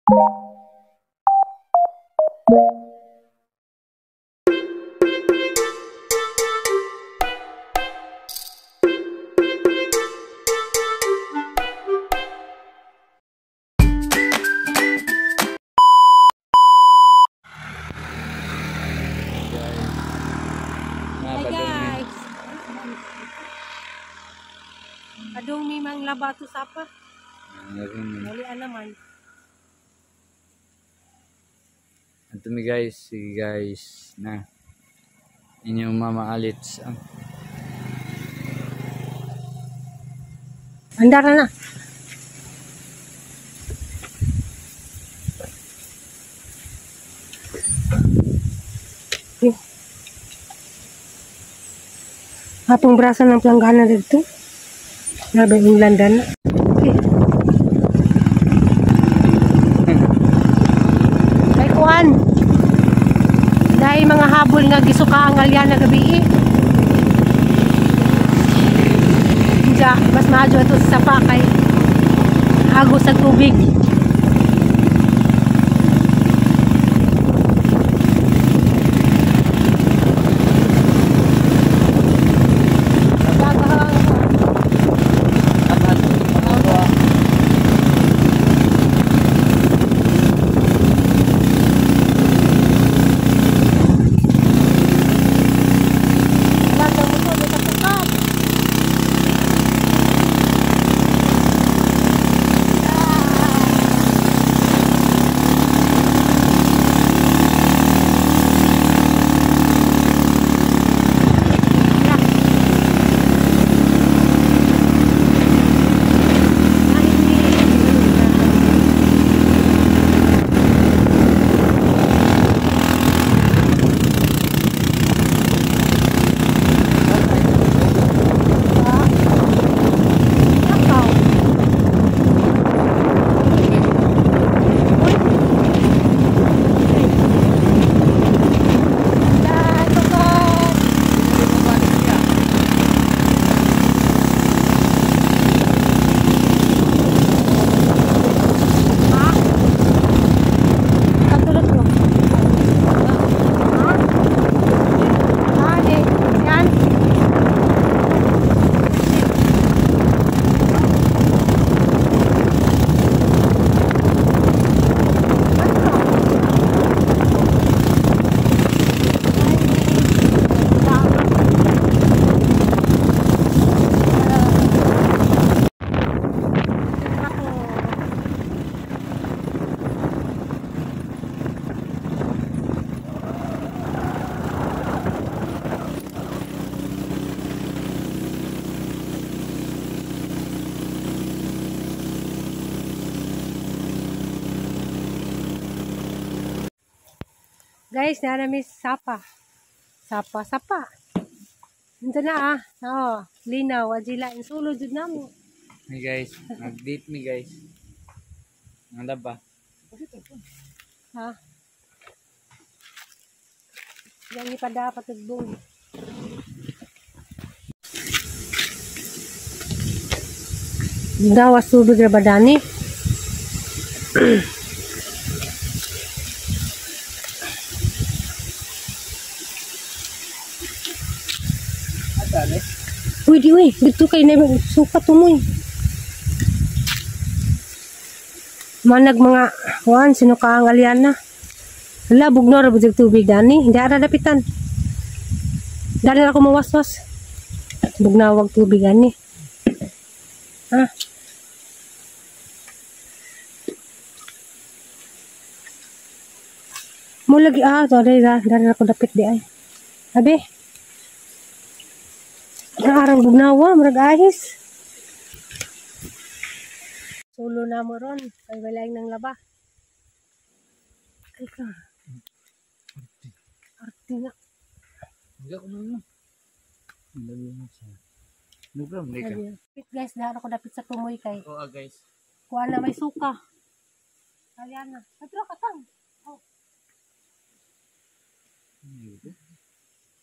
Adong may mang labato sapa. Nalian naman. Ito mi guys, sige guys na inyong mama alits. Andara na. Atong brasa ng planggana dito. Grabe yung landan. Kay kuan. Dahil mga habol nga gisuka ang alyan na gabi. Diya, mas maadyo ito sa sapa kay agos sa tubig. Guys, namin sapa. Sapa. Ito na Oo, linaw. Adila. Insulo dyan na mo. Hey guys, nag-date me guys. Nanda ba? Ha? Yan ipada patugbong. Dawas tubig na ba dani? Uy, di uy. Dito kayo na suka tumoy. Manag mga sino ka ang alyan na. Hala, bugno ra bujag tubig dani. Hindi ara dapitan. Dali ako mawaswas. Bugnawag tubig dani. Ha? Mulagi dali ako dapit di ay. Abi. Arang bugnawa, marag ahis. Sulo na mo ron. Kay walayang ng laba. Ay ka. Arte nga. Hindi ako naman. Hindi mo siya. No problem, hindi ka. Guys, dahil ako dapit sa tumoy kay. Oo guys. Kuha na may suka. Kaya na. Natro ka tang. Oh.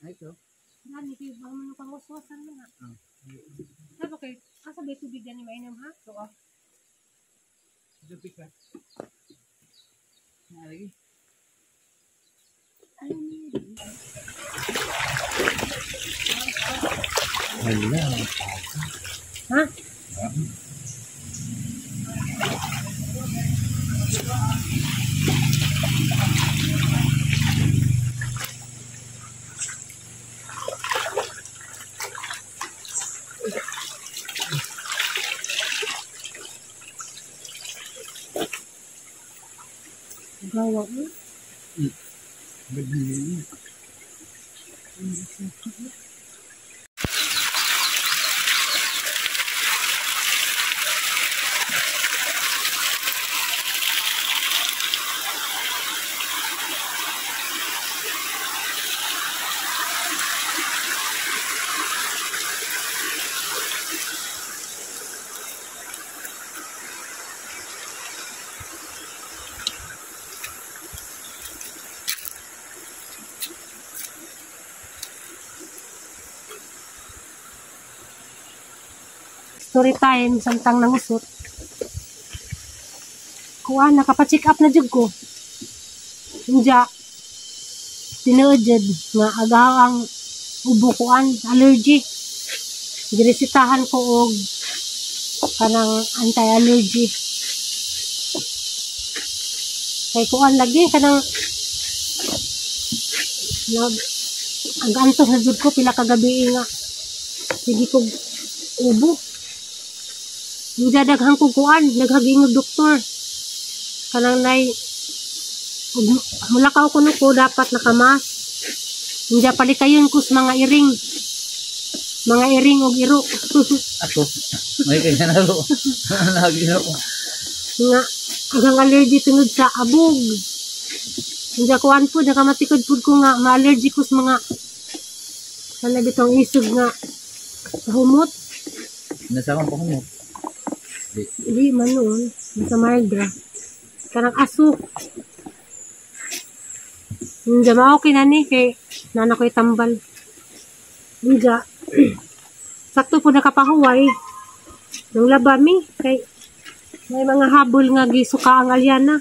Ay ito. Nani, kayo bang mga panguswasan mo na? Sabi kayo, asa ba tubig yan ni mainam ha? So, Tubig ka. lagi. Wala. Ha? Gawa mo. Story time, samtang nangusot. Kuha, nakapacheck up na jud ko. Hinja, tinuod jud nga agawang ubukuan, allergy. Giresitahan ko og kanang anti-allergy. Kay kuan lagi kanang ang antos na jud ko pila ka gabi nga. Sige ko ubo. Yung dadaghang kukuan, naghaging ng doktor. Kanang nay, mulakaw ko ko, dapat nakamas. Hindi palikayon ko sa mga iring. Mga iring o iro. Ako, may kanya na ro. Lagi na ko. Nga, ang allergy tungod sa abog. Hindi kuan po, nakamatikod po ko nga, ma-allergy ko sa mga, sana bitong isog nga, humot. Nasakang pa humot. Hindi man noon, sa Margra. Karang aso. Hindi ma okay na ni, kay nana ko'y tambal. Hindi. Sakto po nakapahuway. Nang labami, kay may mga habol nga gisuka ang Aliana.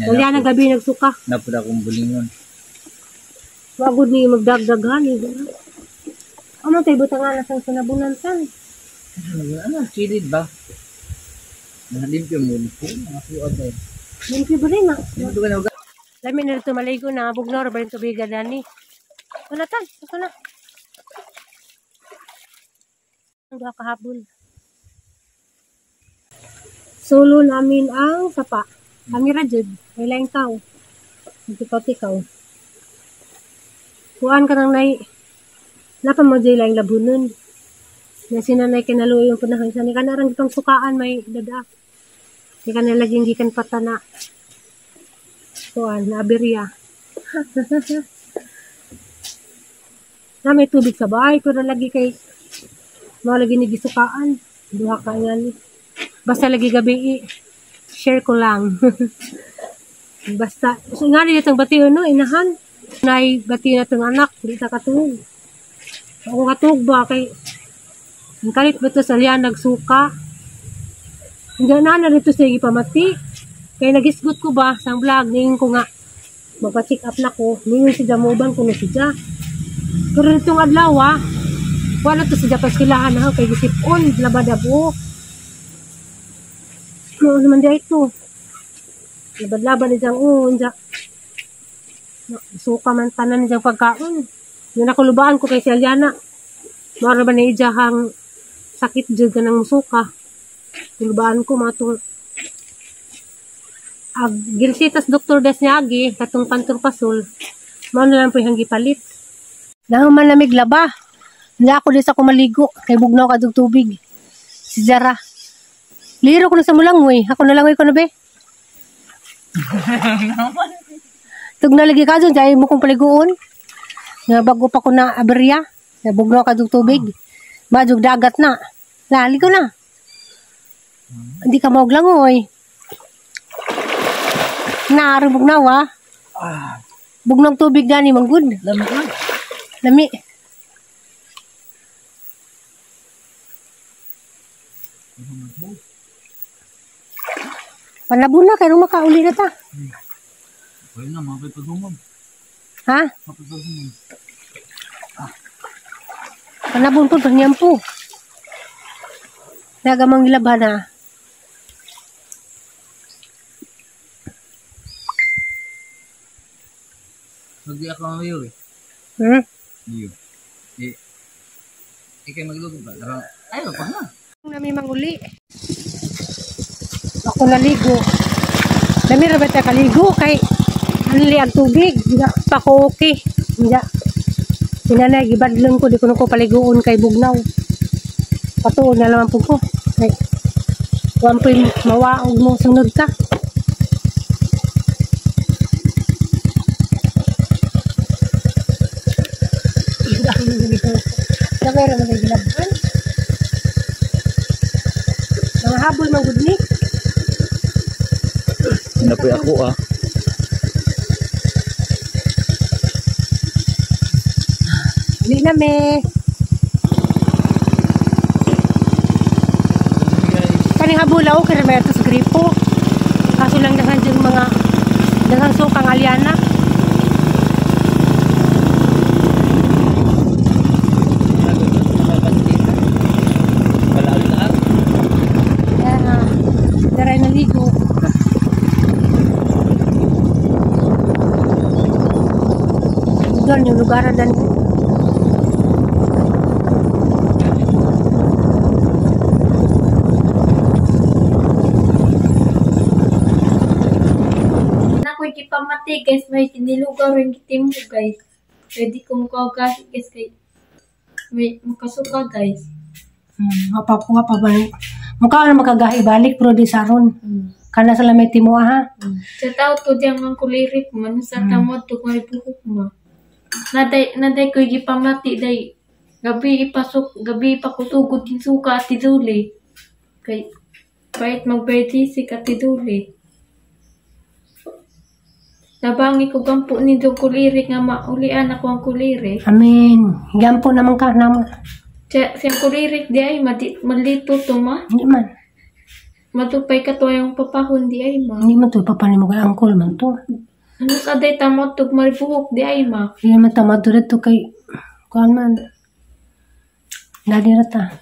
Aliana gabi nagsuka. Napod akong bulingon. Wagod ni magdagdaghan. Ano tayo butangan na sang sinabunan san? Ano, kilid ba? Nalimpyo mo po, mga suod na yun. Limpyo ba rin na? Limpyo ka na uga. Lami na ito maligo na bugnor ba yung tubigan na ni? Ano tan? Ito na. Ang doha kahabol. Solo namin ang sapa. Kami rajud. May laing tao. Tikaw-tikaw. Kuhaan ka nang nai. Napamagay laing labunon. Na sinanay kinalo yung panahon sa ni kanarang itong sukaan may dada. Di ka nalaging gikan patana. Kuan, na aberya. Na may tubig sa bahay pero lagi kay mga lagi ni gisukaan. Duha ka yan. Basta lagi gabi share ko lang. Basta so nga rin itong batiyon no inahan. Nay bati na itong anak, di ta katulog. Ako katulog ba kay ang kalit ba ito sa liyan nagsuka? Hindi na rito siya ipamati. Kaya nagisgot ko ba sa vlog, ngayon ko nga magpa-check up na ko. Ngayon si Damoban kung siya. Pero itong adlaw wala to siya paskilahan na kay gisipon, labadabo. Ano naman dia ito? Labad-labad na diyang suka man tanan na diyang pagkaon. Yung nakulubaan ko kay si Aliana. Mara ba na ijahang sakit dyan ka ng musuka. Tulubaan ko matong gilsitas doktor des niya agi katong panturpasol. Mao na lang po yung gipalit. Nang malamig laba. Hindi ako di sa kumaligo. Kay bugnaw ka tubig. Si Zara. Liro ko na sa mulangoy. Ako nalangoy ko na be. Tug nalagi ka dyan. Dahil mo kong paliguon. Nga bago pa ko na aberya. Bugnaw ka tubig. Majug dagat na. Lali ko na. Hindi ka mauglangoy. Naaro bugnaw Bugnong tubig gani manggod. Lami na. Lami. Panabo na kaya makauli na ta. Pwede na, mapipagumag. Ha? Mapipagumag. Kanabon po, panyampo. Nagamang ilabhan na. Hindi ako mamayo eh. Hmm? Iyo. Ikay magluto ba? Ayaw pa na. Nami manguli. Ako naligo. Dami ra ba ta kaligo kay anli ang tubig, hindi pa ko okay. Hindi. Inanay gibadlon ko di ko nako paliguon kay bugnaw. Patuon na naman po ko. Kay wan po mawaog mo sunod ka. Dami ra man gilabhan. Mga habol man gud ni. Napoy ako ah. Hindi na me. Kaning habulaw kaya may ito sa gripo. Kaso lang dahan dyan mga dahan sukang alyana. Kaya daray naligo. Doon yung lugar dan. Ako'y kipamati guys, may tinilugaw rin kitim mo guys. Pwede ko mukawagahi guys kay may makasuka guys. Mapapuha pa ba? Mukha na makagahi balik pero di saron. Kana sa lamay timo ha. Sa tao to diyang ang kulirik man sa tamod to may buhok mo. Naday ko'y kipamati day. Gabi ipakutugod din suka at tiduli. Kay kahit magbaytisik at tiduli. Nabangi ko gampo ni do kulirik nga maulian ako ang kulirik. Amin. Gampo naman ka naman. Siyang kulirik di ay malito to ma. Hindi man. Matupay ka to yung papahon di ay ma. Hindi man to ipapanin mo kay angkol man to. Ano ka day tamot tug maribuhok di ay ma. Hindi man tamad to dito kay kuan man. Dali rata.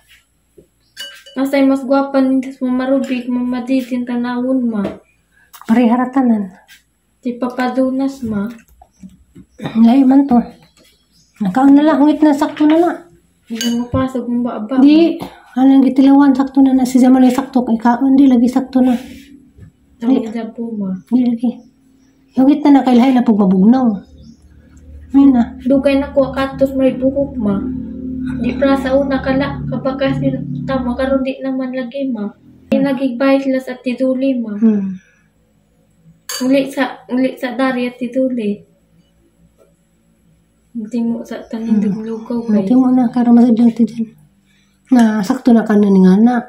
Nasay mas gwapa nindas mo marubig mamaditin tanawon ma. Pariharatanan. Di papadunas ma. Lahi man to. Nakaon na lang. Hungit na sakto na lang. Hindi mo pasag mo ba? Di. Anong gitilawan sakto na na. Si Jamal ay sakto. Kay kaon di lagi sakto na. Tawag na po ma. Di lagi. Hungit na kay lahi na pag mabugnaw. Ayun na. Dugay na ko katos maribuhok ma. Di pra sa una kala kapakas ni tama karon di naman lagi ma. Nagigbayad sila sa tiduli ma. Uli sa dari at tiduli. Hindi mo sa tanindog lugaw kay. Hindi mo na. Kaya masadlang ti dyan. Na sakto na ka na ni nga na.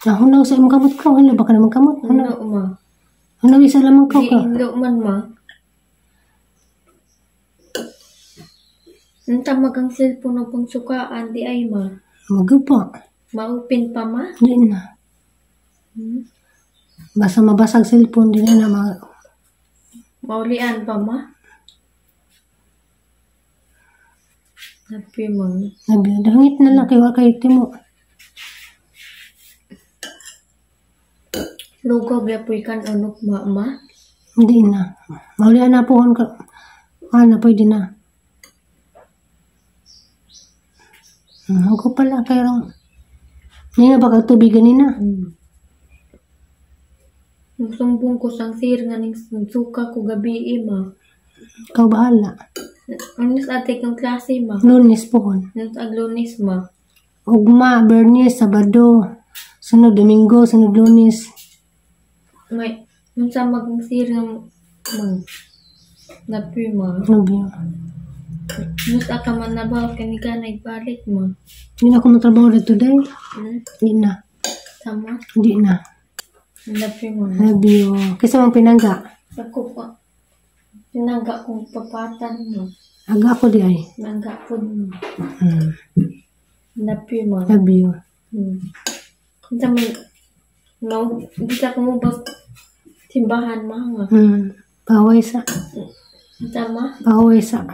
Hunaw sa imong kamot ko. Hala baka naman kamot. Ano ma? Hunaw isa lamang ko Di ka. indo man ma. Nanta magang cellphone o pang sukaan di ay ma. Magawa. Maupin pa ma. Hindi na. Basta mabasag cellphone din na Maulian pa ma. Happy mo. Hangit na lang kay timo. Lugaw gapoy kan unok ma. Hindi na. Maulian na po ka. Ano pwede na. Ako pala kay rong. Hindi na baka tubig ganina. Sumbong ko sang sir nga ning suka ko gabi ma. Ikaw bahala. Ano sa ate kong klase ma? Lunes po hon. Ano sa aglunis ma? Ugma, Bernis, Sabado. Sunod Domingo, sunod Lunes. May, sa magang sir nga mang napi ma. Sabi yun. Nus ka man na ba kaniga na ibalik ma. Hindi na ako matrabaho dito dahil. Hindi na. Tama? Hindi na. Napi mo. Sabi yun. Kasi mang pinangga. Ako pa. Pinangga kong papatan mo. Aga ako di ay. Nangga po mo. Napi mo. Sabi yun. Kung sa may No, bisa ko mo bag simbahan mga. Baway sa. Tama. Baway sa.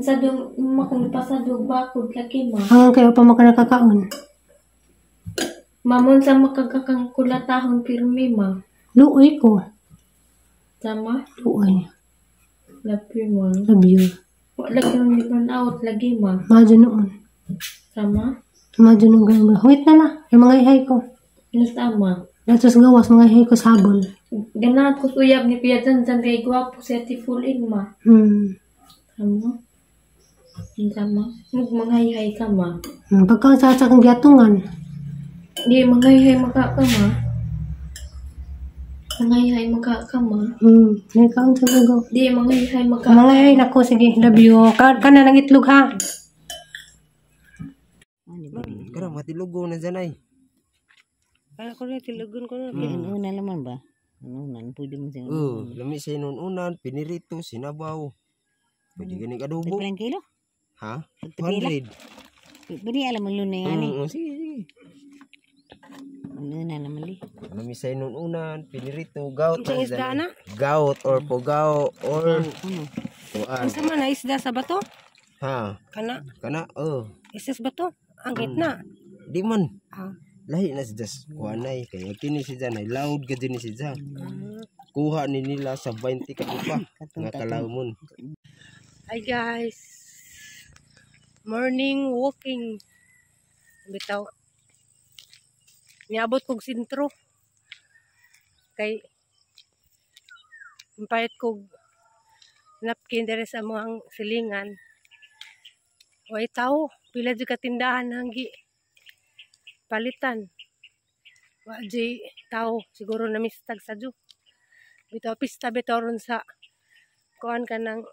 Sa dong makong pasado bakod laki ma. Hanggang kayo pa makanakakaon. Mamon sa makagakang kulatahon pirmi ma. Luoy ko. Tama. Luoy. Lapi ma. Love you. Wala kang burn out lagi ma. Madyo noon. Tama. Madyo noon ganun. Huwit na na. Yung mga ihay ko. Tama. Datos gawas mga ihay ko sabon. Ganahan ko suyab ni Pia Jan kay gwapo si Ate Fulin ma. Tama. Tama. Magmangayhay ka ma. Pagka sa kang giatungan. Di mangayhay maka ka ma. Mangayhay maka ka ma. Nagkaon sa lugaw. Di mangayhay maka. Mga ihay nako sige. Love you. Kana nang itlog ha. Karang matilugo na dyan ay. Kaya ko na tilugon ko na. Una naman ba? Unan, pwede mo siya. Lami sa inunan, pinirito, sinabaw. Pwede ganing adobo. Ilang kilo? Ha? Pila? 200. Pwede alam mo lunay nga ni. Sige. Una naman li. Lami sa inunan, pinirito, gout. Isang isda na? Gout or pugao or Ano? tuan. Ang sama na isda sa bato. Ha? Kana. Isas Bato. Ang gitna. Di man. Ah. Lahi na siya kuanay. Kaya kini siya na loud ka din siya. Kuha ni nila sa 20 ka pa. Nga kalawmon. Hi guys. Morning walking. Bitaw. Niabot kog sentro. Kay impayat kog napkin dere sa mga silingan. Way tao, pila di katindahan hanggi palitan. Wa di tao, siguro na mistag sa jo. Bitaw pista bitaw ron sa kuan ka ng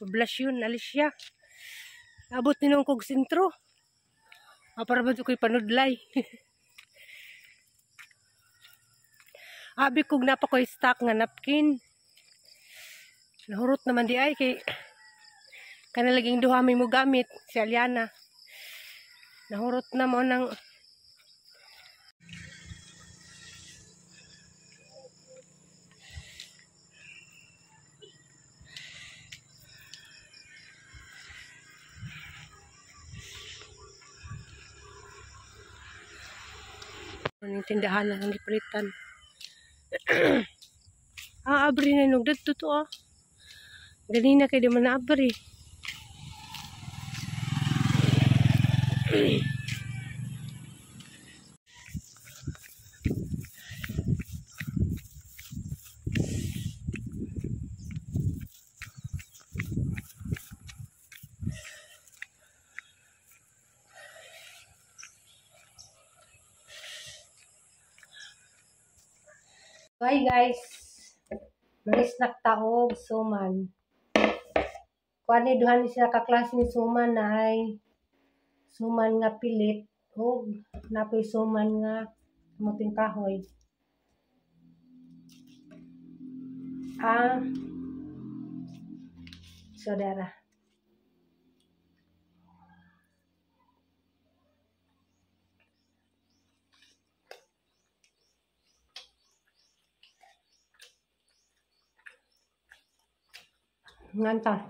poblasyon, Alicia. Abot ni nung kog sentro. Para ba ko'y panudlay? Abi kog napa ko'y stock nga napkin. Nahurot naman di ay kay kanalaging duha may mo gamit si Aliana. Nahurot na mo ng ang tindahan na ang gipalitan. Abri na nung dito to ah. Ganina kay di man abri. Hi guys. Marisnak taog suman. Kuan ni duhan ni sila ka klase ni suman na ay suman nga pilit o napoy suman nga muting kahoy. Saudara. Nganta.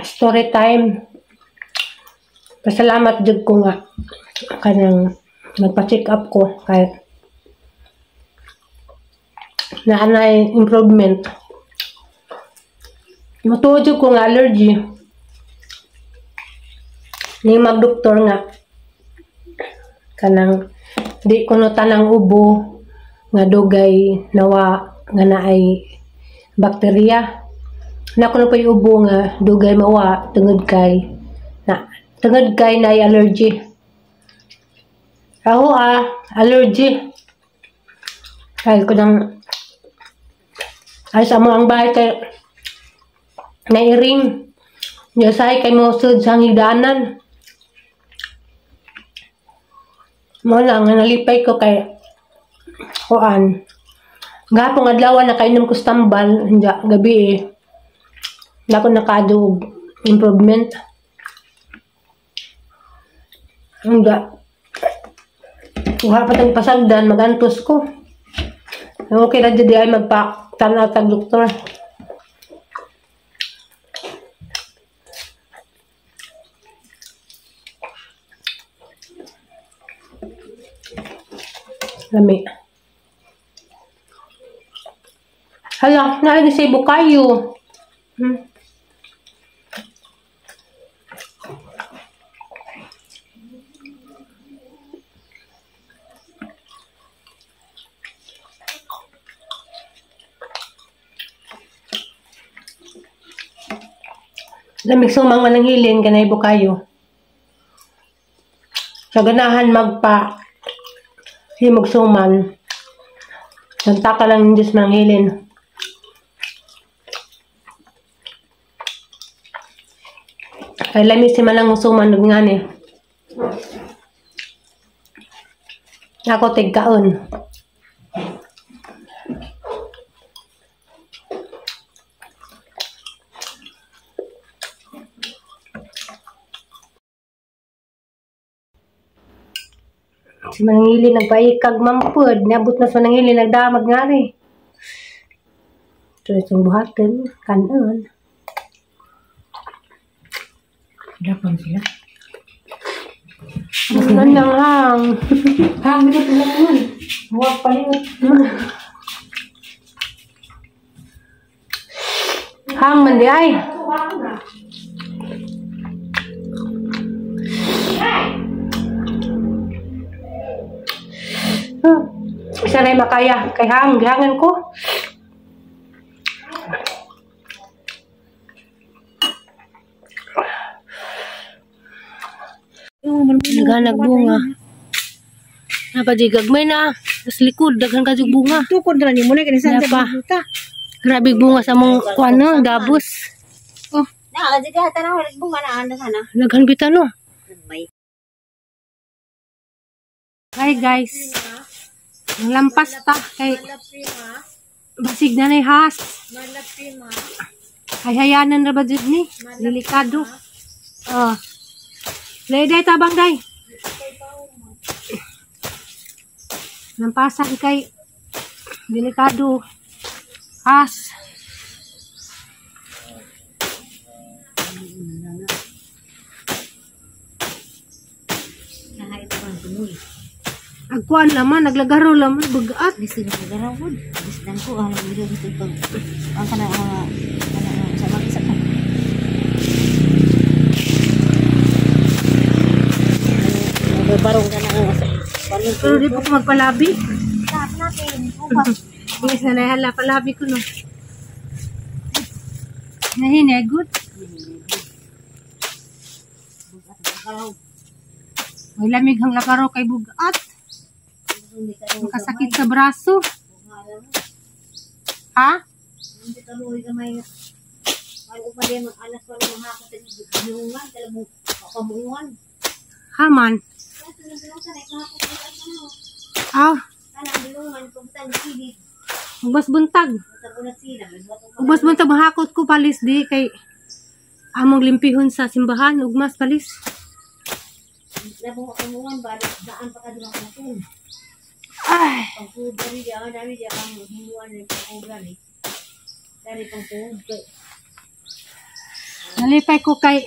Story time. Pasalamat jud ko nga kanang nagpa-check up ko kay naanay improvement. Matuod jud ko nga allergy. Ni magdoktor nga kanang di ko no tanang ubo nga dugay nawa nga naay bakterya. Na ko na pa ubo nga dugay mawa tungod kay na allergy. Ako allergy. Kaya ko nang ay sa mo ang bahay kay nairing. Yasay kay mo sud sa higdanan. Mo lang nga nalipay ko kay kuan. Gapong adlaw na kainom ko stambal gabi eh. Dako nakadug improvement. Nga. Kuha pa tayong pasagdan, magantos ko. Okay na dyan ay magpa-tanaw tag doktor. Lami. Hala, naalala sa ibo kayo. Lamig sumang manang hilin, ganay ibo kayo. Sa ganahan magpa himog suman. Nagtaka lang ng Diyos manang hilin. Kay lamig si manang musuman nga Ako tigkaon. Si Manangili nagpaikag mampud. Niabot na sa Manangili nagdamag nga rin. Ito itong buhatin. Kanon. Dapan sila. Ano lang hang. Hang, bilit ulit naman. Huwag palingot. Hang man di ay. Isa na makaya. Kay hang, gihangan ko. Naghanag bunga. Napadigagmay na. Tapos likod, daghan ka bunga. Tukod na niyo muna kanisan sa buta. Grabe bunga sa mong kuano, dabos. Oh, na diga tanaw bunga na anda sana. Daghan bitaw no. May Hi guys. Ang lampas ta kay basig na nay has. Ay hayanan ra ba jud ni? Delikado. Oh. Lede tabang day. Lampasan kay delikado. Has. Agkuan laman, naglagaro laman, bagat. Bisa naglagaro pud. Bisdan ko ang video dito pag ang kana sa mag-isa ka. Barong ka na sa Pero di pa ko magpalabi. Tap natin. Yes, nanahala palabi ko no. Nahine, good. May lamig ang lagaro kay bugat. Makasakit sa braso. Ha? Hindi taluoy ka may ano pa din alas pa ng hakot sa bulungan kala mo kabuungan. Haman. Ah, Kana bulungan pagtan silid. ubas buntag. Tagunat sila. Ubas buntag mahakot ko palis di kay among limpihon sa simbahan ugmas palis. Labong kamuan ba daan pa ka dira ka tun. Ay, Pagkubra ni dia dami dia ang hinuan ni pagkubra ni. Dari pagkubra. nalipay ko kay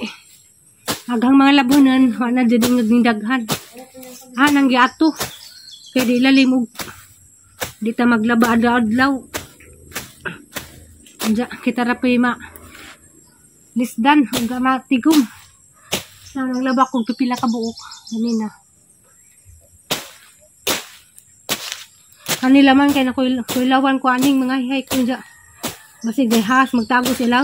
aghang mga labunan wala jud ng daghan. Nang giato. Kay di lalim og di ta maglaba adlaw. Anja kita ra pay ma lisdan ug matigom. Nang naglaba kog pipila ka buok ganina. Kanila man kay nakuilawan ko aning mga hihay ko dya. Basig day has magtago sila.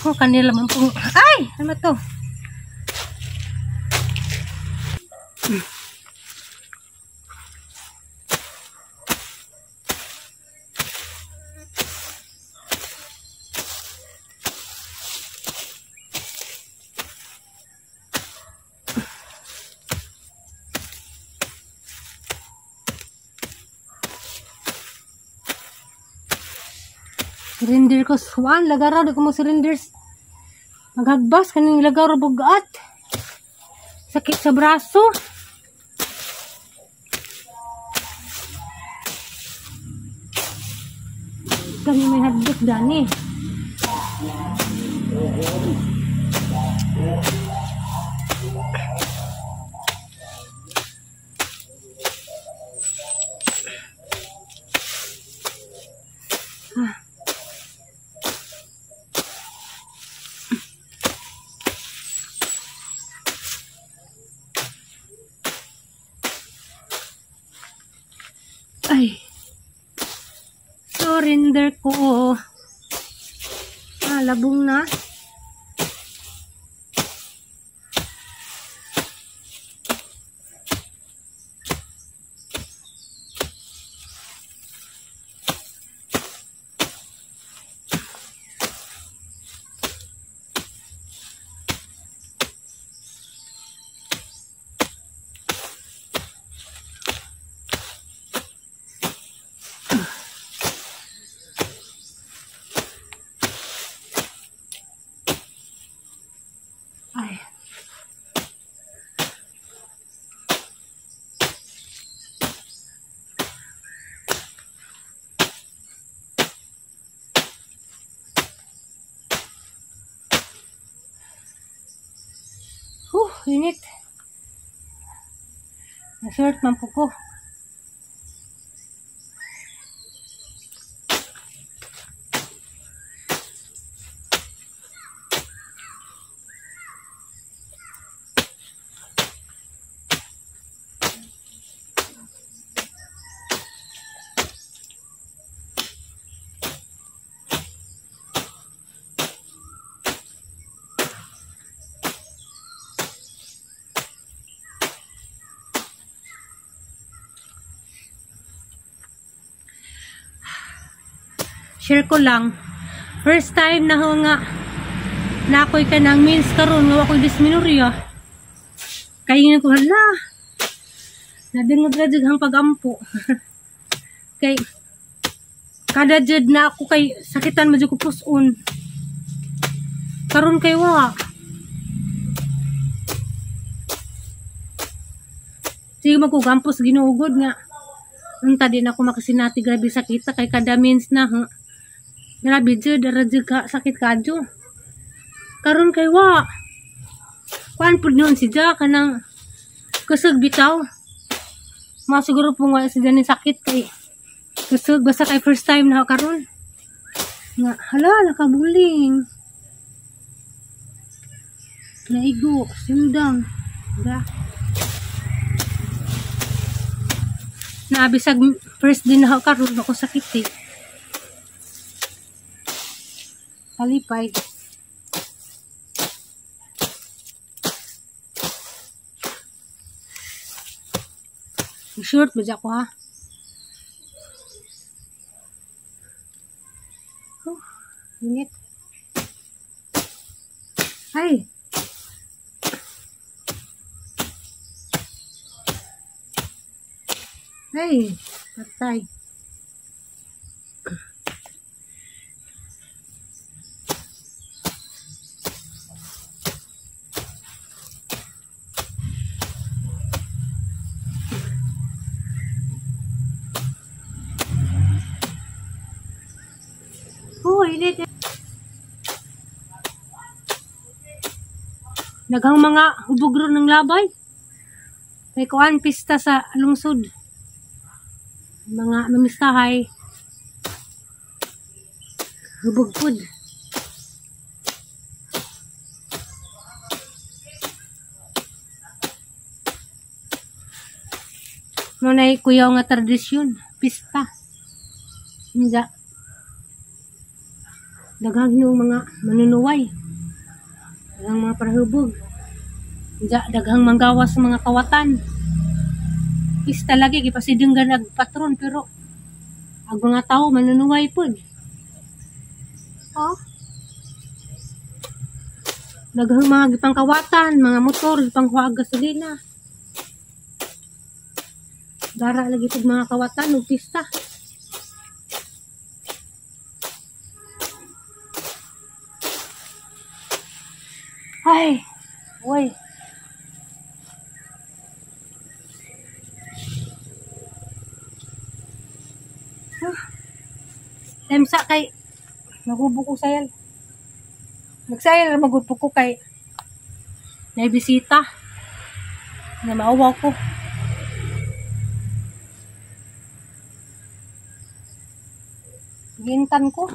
Oh, kanila man pong... Ay! Ano to? Surrender ko swan, lagaraw di ko mo surrenders. Maghagbas kaning lagaraw bugat. Sakit sa braso. Kami may hadlok dani. Ay, surrender ko. Labong na. Ay. Init. Na-short man po ko. Share ko lang. First time na ho nga na ako'y ka ng means karon nga ako'y dysmenorrhea. Kaya ko hala. Nadungag-rajag ang pagampo. Kay kada jud na ako kay sakitan mo jud ko puson. Karon kay wa. Sige magkugampos ginuugod nga. Unta din ako makasinati grabe sakita kay kada means na ha. Grabe jud rajag ka sakit kadyo. Karon kay wa. Kuan pud noon si Ja kanang kusog bitaw. Masiguro po nga si Jani sakit kay kusog basta kay first time na karon. Nga hala nakabuling. Naigo sindang. Ga. Nabisag first din na karon ako sakit eh. Kalipay. Short ba dyan ko ha? Init. Ay. Ay. Patay. Init. Daghang mga hubog ron ng labay. May kuan pista sa lungsod. Mga mamistahay. Hubog food. Ngunay kuyaw nga tradisyon. Pista. Nga. Daghang yung mga manunuway. Daghang mga parahubog. Daghang manggawas sa mga kawatan. Pista lagi, gipasidenggan nagpatron, pero ang mga tao manunuway po. Oh. Daghang mga gipangkawatan, mga motor, gipanghuwag gasolina. Dara lagi po mga kawatan, ug pista. Ay, uy. Temsa kay nagubo ko sayal. Nagsayal magudpo ko kay may bisita na maawa ko. Gintan ko.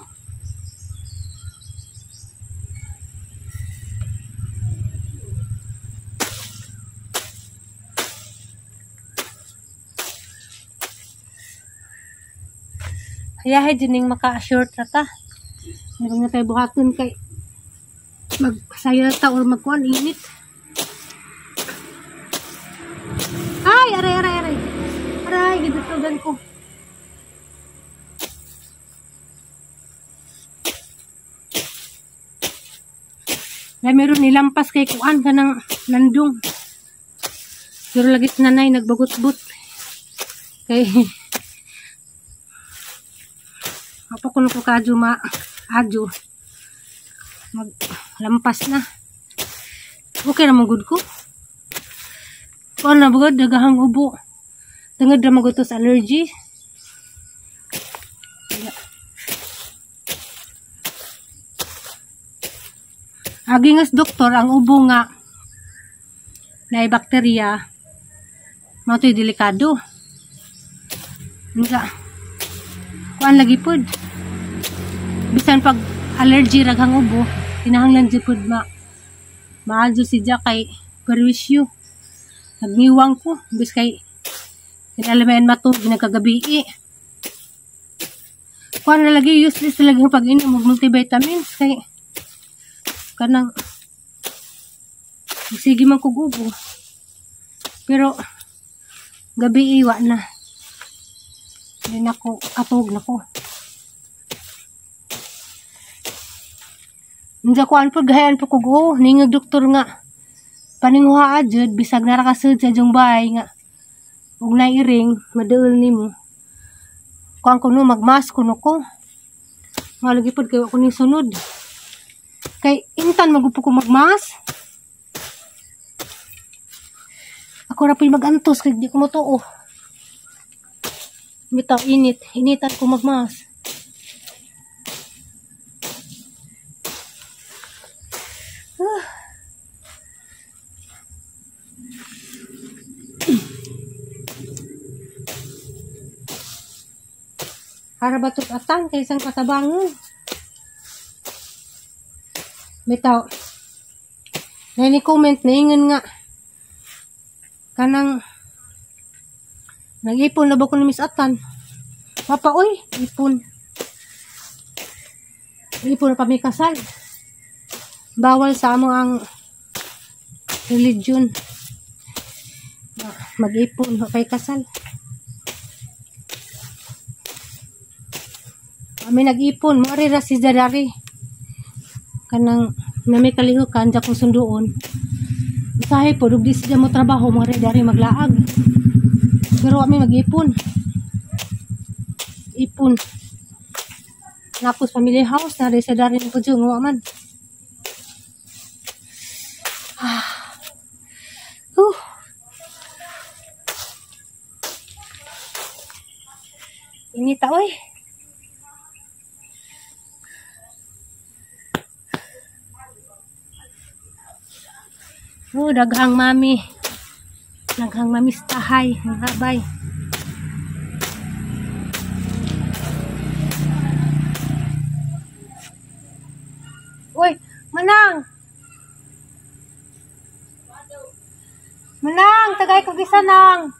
Hayahay din yung maka-assure ta. Meron na tayo buhaton kay magsayo na ta or magkuhan, init. Ay, aray. Aray, gidutugan ko. Na meron nilampas kay kuan ka ng landong. Pero lagi nanay nagbagot-but. Kay apa ko na po kadyo adyo maglampas na. Okay na magud ko. Kuan na bagod dagahang ubo. Tungod ra magutos allergy. Agingas doktor ang ubo nga na bakterya mao to'y delikado. Nga kuan lagi pod. Bisan pag allergy raghang ubo, kinahanglan jud pod maadyo si Jack kay perwisyo. Nagniwang ko bis kay kinalamayan matug ginagagabi. Kuan na lagi useless talaga pag inom og multivitamins kay kanang sige man kog ubo. Pero gabi iwa na. Hindi na ko katog na ko. Nja kuan po gahayan po kog ningag doktor nga paninguha ajud bisag narakasud sa jong bahay nga ug nairing madeul nimo. Kuan kuno magmas kuno ko. Malagi pod kay ko ni sunod. Kay intan magupo ko magmas. Ako ra po'y magantos kay di ko motuo. Bitaw initan ko magmas. Para batok atan kay isang katabangon. Bitaw. Nani comment na ingon nga kanang nag-ipon na ba ko ni Miss Atan? Papa, oy, ipon. Ipon na pa may kasal. Bawal sa amo ang religion. Mag-ipon na kay kasal. Kami nag-ipon. Mari ra si Zadari. Kanang nami kalihukan dya kong sunduon. Usahay po, dugdi siya mo trabaho, mga dari maglaag. Pero kami mag-ipon. Ipon. Napos family house, na rin sa dari ng pudyong, man. Inita, oy. Daghang mami. Daghang mami stahay. Ang habay. Uy, Manang! Manang! Tagay ko gisa nang!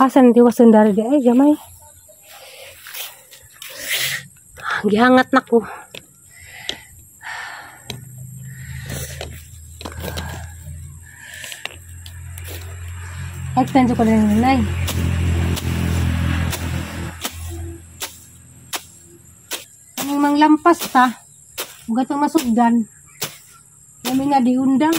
Asan di wasan dari di ay gamay. Gihangat na ko. Extend ko na yung nanay. Ang manglampas ta, huwag itong masugdan. Kami nga diundang.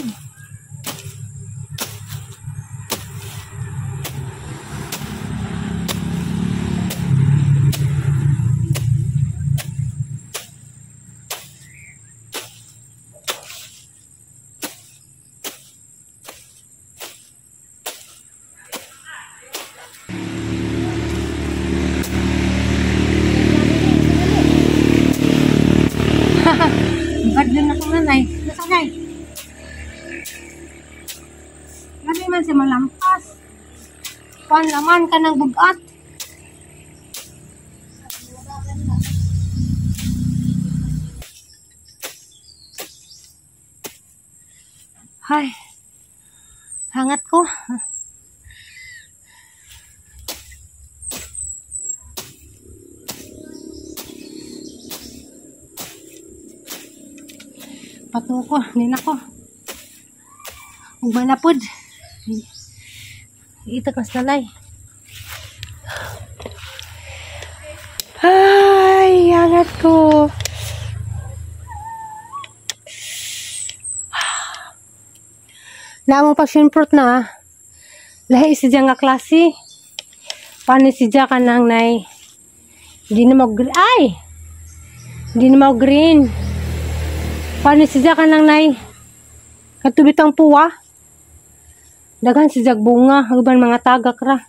Badlan ako nanay. Nasakay. Lagi man siya malampas. Kuan laman ka ng bugat. Hay. Hangat ko. Pato ko, nila ko. Huwag manapod. Itakas nalay. Ay, angat ko. Namang passion fruit na. Lahi si nga klase. Paano si ka nang nay. Hindi na mag-green. Ay! Hindi na mag-green. Paano siya ka nang nay? Katubit ang puwa. Daghan siya bunga. Agban mga tagak ra.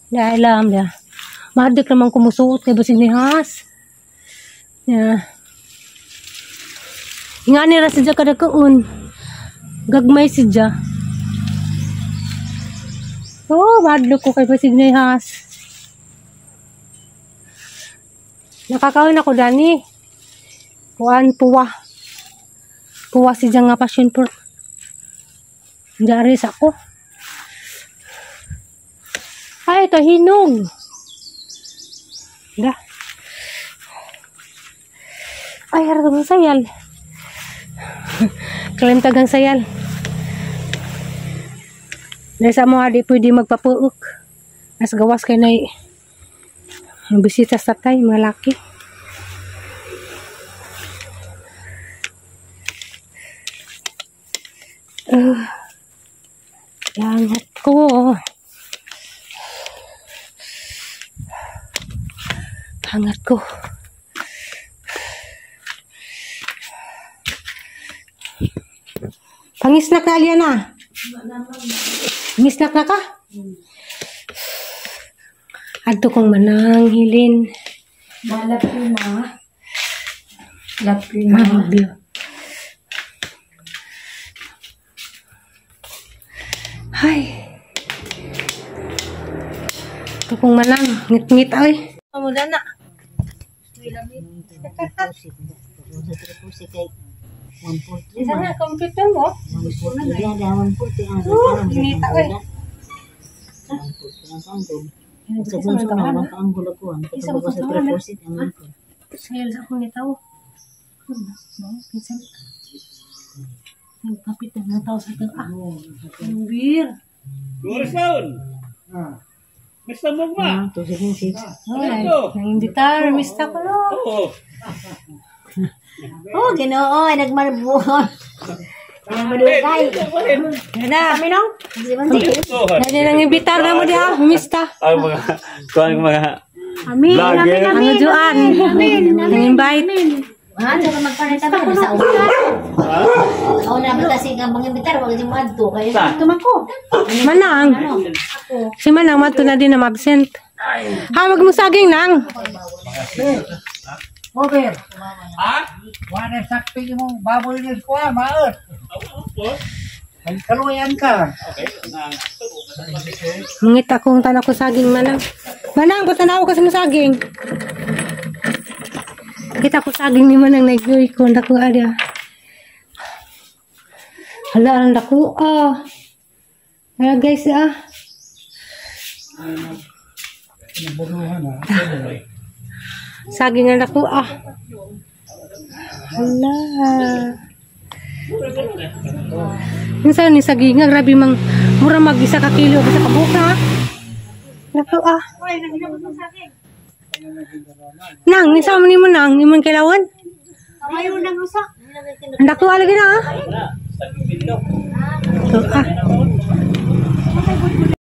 Dahil alam niya. Mahadik naman kumusuot kay basig ni Has. Yeah. Nga nira siya kadagkaon. Gagmay siya. Oh, mahadlok ko kay basig ni Has. Nakakaon ako dani. Kuan puwa. Puwa si nga passion fruit. Diyaris ako. Ay, ito hinog. Da. Ay, harap ng sayal. Kalimtagang sayal. Dahil sa mga di pwede magpapuok. As gawas kayo na bisita sa tay, malaki. Yangat ko. Hangat ko. Pangisnak na Aliana. Pangisnak na ka? Adto kong manang hilin. Malapima. Mabyo. Ay. Ito kong manang. Ngit-ngit ay. Kamuda na. Isa na, computer mo? Hinita ay. Sayal sa akong nitaw. Nagpapit na tao sa ito. Ang beer. Mr. Mugma. Ay, nanginditar. Mista ko no. Oh, Ginoo, ay nagmarbuhon. Ang madugay. Ganda. Kami nong? Dali nanginditar na mo diha. Mista. Ang mga, kuhan mga Amin. vlogger. Ang juan. Nang-invite. Ah, saka magpanita ba sa uwan? Oo na ba kasi ang mga bitar wag di madto kay tuman ko. Manang. Si Manang mato na din na absent. Ha, wag mo saging nang. Over. Ha? Wala sakti mo baboy ni ko maot. Ay kaluyan ka. Mangit akong tanaw ko saging Manang. Manang, patanaw ko sa saging. Kita ko saging ni Manang nagyoy ko ndako ada. Hala ang dako Ayan guys Saging nga dako ah. Hala. Minsan ni saging nga grabe mang mura mag isa ka kilo sa kabuka. Dako ah. Nang, isa mo ni mo nang, ni mo kailangan? Mayroon nang usa. Ang dako lagi na ah.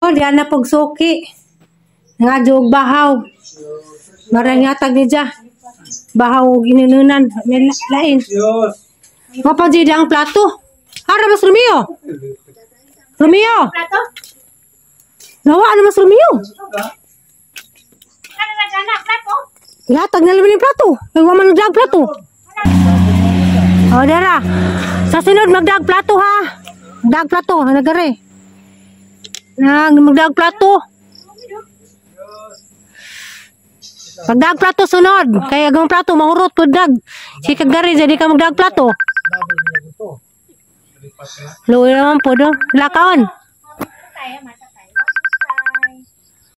Oh, diyan na pagsuki. Nga jog bahaw. Marang yatag ni dya. Bahaw gininunan. May lain. Mapagdi ang plato. Hara mas Romeo. Romeo. Plato? Nawa na mas Romeo. Ano na gana? Plato? Yatag na naman yung plato. Nagwa man nagdag plato. Oh, dara. Sa sunod magdag plato ha. Magdag plato. Nagare. Magdag plato. Magdag plato sunod. Kaya agang plato mahurot po dag. Si kagari jadi ka magdag plato. Luwi naman po do. Lakaon. Tayo man.